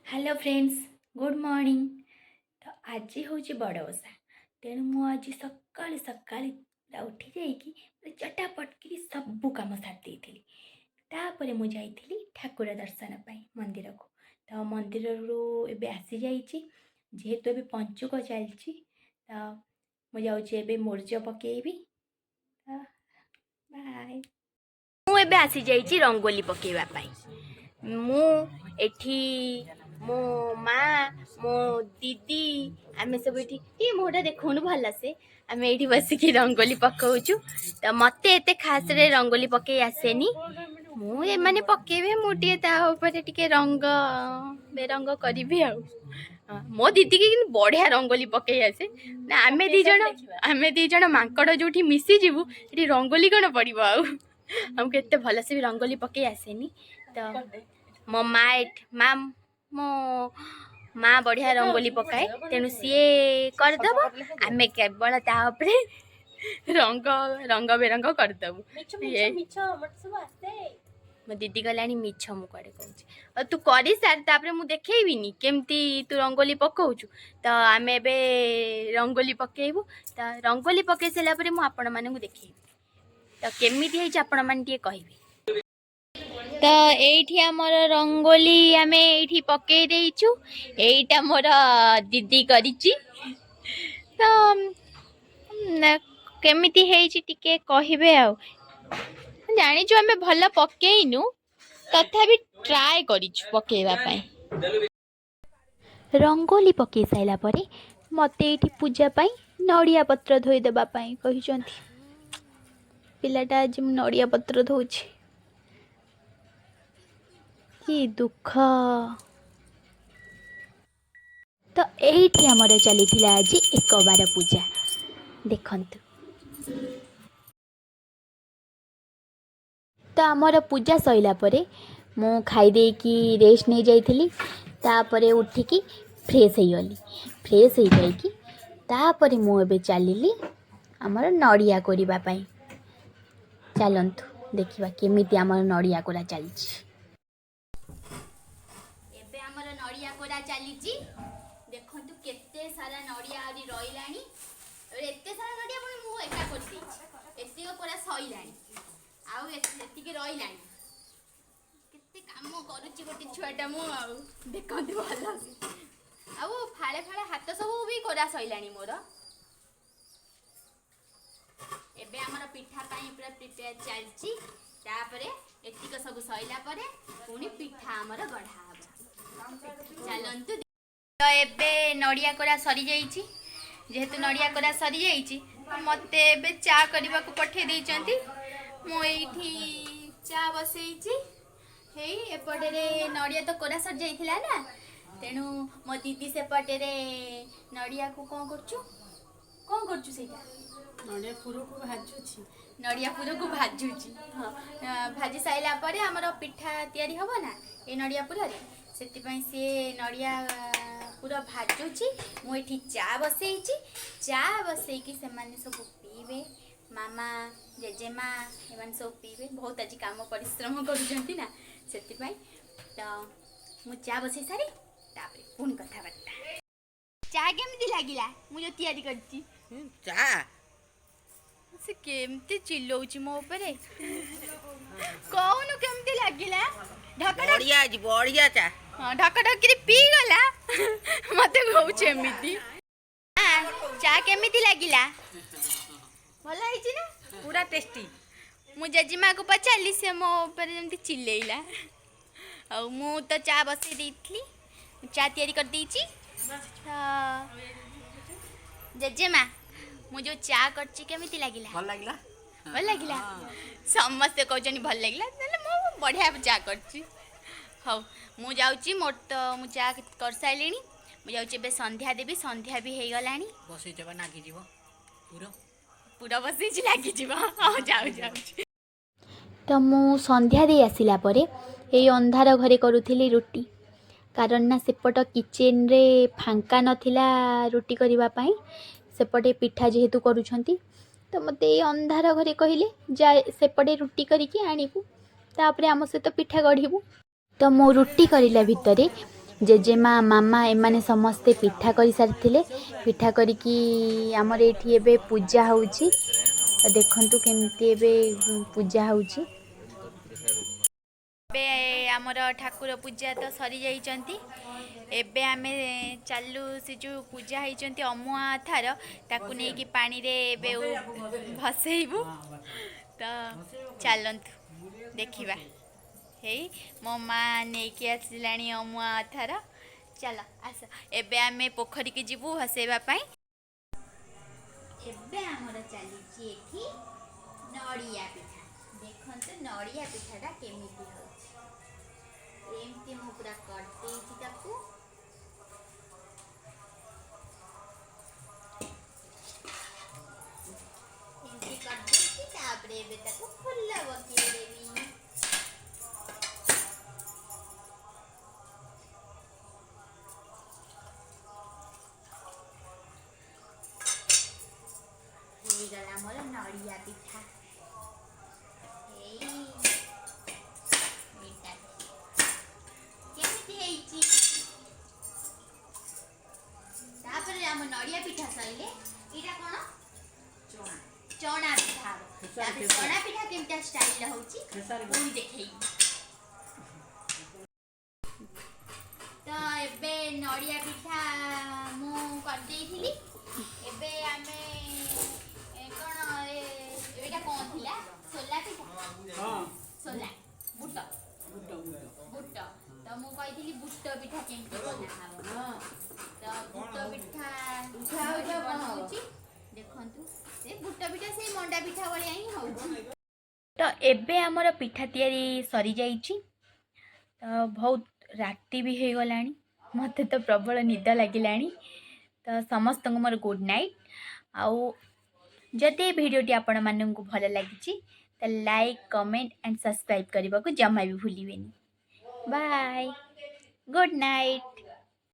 Hello friends, good morning. तो आज हूँ बड़ ओषा। तेणु मुझे सका सका उठी जाइए चटापट कि सबू कम सारी देती। तापर मुझे ठाकुर दर्शन मंदिर को। तो मंदिर रू एबे आसी जाइए जेहेतु ए पंचुक चलती। तो मुझे मूर्ज पकेबी। बाय। मुझे आसी जाइए रंगोली पकेवाई। मु एठी मो माँ मो दीदी आम सब ये मोटा देखुन भल से आम ये बसिक रंगोली पकाचु। तो मत एत खास रे रंगोली पकई आसेनी। मुझे पकेबे मुझे टे रंग बेरंग करी मो दीदी की बढ़िया रंगोली पकई आसे ना। आम दीज माकड़ जो मिसीजु ये रंगोली कौन पड़ो आमको एत भल से भी रंगोली पकई आसेनी। तो मो माँ मो माँ बढ़िया रंगोली पकाए तेणु सी करदब। आम केवल रंग रंग बेरंग करदबु। मो दीदी गलानी मिछ मु कड़े कहूँ तू कर सार मु देखेबिनी केमती तू रंगोली पकाउछु। तो आम ए रंगोली पकेबू। तो रंगोली पकई सारापर मुझे आपण मानू देखी तो केमिति है आपण मैंने कहबी। तो ये आमर रंगोली आम ये पकई देचु। एटा मोर दीदी करिची। तो केमिति हेची टिके कहबे आ जानिचु आम भल पकेइनु तथापि ट्राए करिछु पकेइबा पई। रंगोली पकई साइला परे मते एठी पूजा पाई नड़िया पत्र धोई देबा पाई कहिसंती। पिलाटा आज नड़िया पत्र धोउछि कि दुख। तो एठी हमर चलीथिला आज एक बार पूजा देखंतु। तो आमर पूजा सइला परे मु खाई दे कि रेस्ट नहीं जाइथिली। तापरे उठिकी फ्रेश हो गली। फ्रेश हो जाइकी तापरे मु एबे चलिली आमर नड़िया कोरिबा पई। चलंतु देखिबा केमिति आमर नड़िया कोरा चलछि। एबे आमर नड़िया कोरा चलिछि देखंतु केते सारा नड़िया आदि रहिलानी। एते सारा नड़िया पुणी मु एका करछि एतिको पूरा सइलानी आउ एतिके रहिलानी। केते काम करूछि गोटे छुआटा मु आउ देखंतु भल आउ फाळे फाळे हाथ सब भी कोरा सइलानी मोर। एबे हमर पिठा पाई पूरा प्रिपेयर चलछि। तापरे एतिको सब सइला परे पुणी पिठा हमर गढ़ा हबो। चलंतु। तो एबे नड़िया कोरा सरी जाइछि। जेहेतु नड़िया कोरा सरी जाइछि मते एबे चा करबा को पठे दैचंती। मु एठी चा बसैछि। हेई एपटे रे नड़िया तो कोरा सर जाइथिला ना तेणु मो दीदी सेपटे रे नड़िया को कौन करछु सेटा नड़िया पुरो को भाजुछि। नड़िया पुरो को भाजुछि। हां भाजी साइला परे हमर पिठा तयारी हबो ना ए नड़िया पुरा रे सेति पई से नड़िया पूरा भाजुछि। मु एठी चा बसैछि। चा बसैकी से माने सब पीबे मामा जेजेमा एमान सब पीबे। बहुत आज काम परिश्रम करूछंती ना सेति पई। तो मु चा बसै सारी तापरे पुन कथा बार्ता। चा केमती लागिला मु जो तयारी करछि चा से केमती चिल्लौछि मो ऊपर कौन केमती लागिला। बढ़िया जी बढ़िया चा। हां ढक ढक के पी गला मते कहउछ एमिति। चा केमिति लागिला भल आइछि ना पूरा टेस्टी। मु जजीमा को पचाली से मो ऊपर जेमती चिल्लेइला आ मु तो चा बसै देइथली चा तयारी कर देइछि। जजेमा मु जो चा करछि केमिति लागिला भल लागिला समस्त कहउछनी भल लागिला नले मो बढ़िया चा करछि। हौ मु जाउछि मोर तो मु चा कर साइलेनी। मु जाउछि बे संध्या देबी संध्या भी हे गलानी। बसै जबा नागी जीवो पूरा पूरा बसै छि लागी जीवो। हां जाउ। तो मु संध्या दे आसिला परे ए अंधार घरे करूथिली रुटी कारण ना सेपट किचेन रे फांका नथिला रुटी करिबा पई। सेपटे पिठा जेहेतु करूछंती तो मते ए अंधार घरे कहिले जा सेपटे रुटी करिकी आनिबू तापरे आम सहित पिठा गढ़िबू। तो मो रुटी करिला भितरे जेजेमा मामा एमाने समस्ते पिठा कर सारी पिठा करिकी आमर एठी एबे पूजा होउची देखंतु केमती एबे पूजा होउची एबे आमर ठाकुर पूजा तो सरी जाइचंती एबे आमे चालू से जो पूजा होइचंती अमुआ थार ताकू नै कि पानी रे एबे भसेइबु तो चलंतु देखिबा हे मो माँ नेकी आसिलाणी अमुआ थार चल आस एबे आमे पोखरी के जीवु हसेबा पई एबे हमर चली एठी नड़िया पिठा देखंतु नड़िया पिठाटा केमिति होउची एमती मु पूरा करते छी ताकू एमती करते छी तापरे एबे ताकू फुल्ला बकी देबी गला मोर नड़िया पिठा आम नड़िया पिठा सैले इटा कौन चना पिठा चना पिठा केमता स्टाइल होउची पूरी देखई तो एबे नड़िया पिठा मु कर देइथिली एबे आमे कौन एटा कौन थिला सोला पिठा हां सोला बुट बुट तो मु कहिथिली बुट पिठा केमती बना हाबो हां तो बुट पिठा होउची देखंतु से बुट पिठा से मंडा पिठा वाली ही होउची तो एबे हमर पिठा तयारी सरी जाइची तो बहुत राति भी हो गलानी मते तो प्रबल निद लागिलानी तो समस्त मोर गुड नाइट आउ जदि वीडियोटी आपण माननकु भल लागिची तो लाइक कमेंट एंड सब्सक्राइब करने को जमा भी भूलिबेनी बाय गुड नाइट।